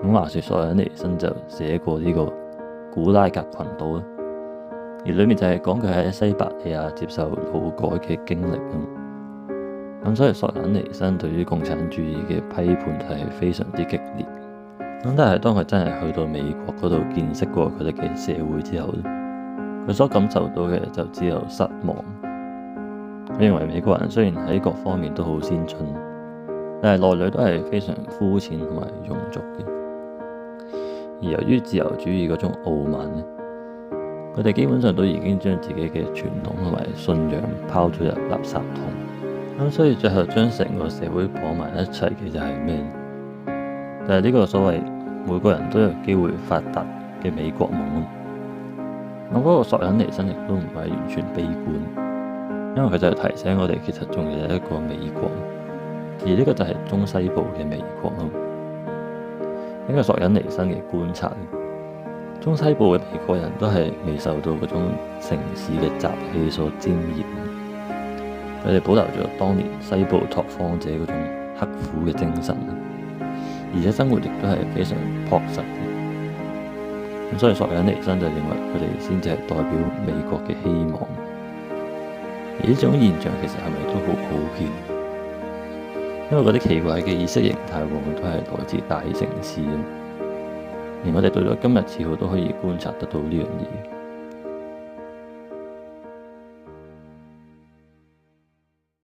咁話說索忍尼辛就寫過呢個古拉格群島啦，而裡面就係講佢喺西伯利亞接受勞改嘅經歷咁所以索忍尼辛對於共產主義嘅批判就係非常之激烈。咁但係當佢真係去到美國嗰度見識過佢哋嘅社會之後，佢所感受到嘅就只有失望。佢認為美國人雖然喺各方面都好先進，但係內裏都係非常膚淺同埋庸俗嘅。而由於自由主義嗰種傲慢咧，佢哋基本上都已經將自己嘅傳統同埋信仰拋咗入垃圾桶。所以最後將成個社會綁埋一齊嘅就係咩？就係呢個所謂每個人都有機會發達嘅美國夢。嗰個索忍尼辛亦都唔係完全悲觀，因為佢就提醒我哋其實仲有一個美國，而呢個就係中西部嘅美國咯。呢個索忍尼辛嘅觀察，中西部嘅美國人都係未受到嗰種城市嘅習氣所沾染，佢哋保留咗當年西部拓荒者嗰種刻苦嘅精神，而且生活亦都係非常樸實嘅。所以索忍尼辛就認為佢哋先至係代表美國嘅希望。而呢種現象其實係咪都好普遍？因為嗰啲奇怪嘅意識形態往往都係來自大城市，而我哋到咗今日似乎都可以觀察得到呢樣嘢。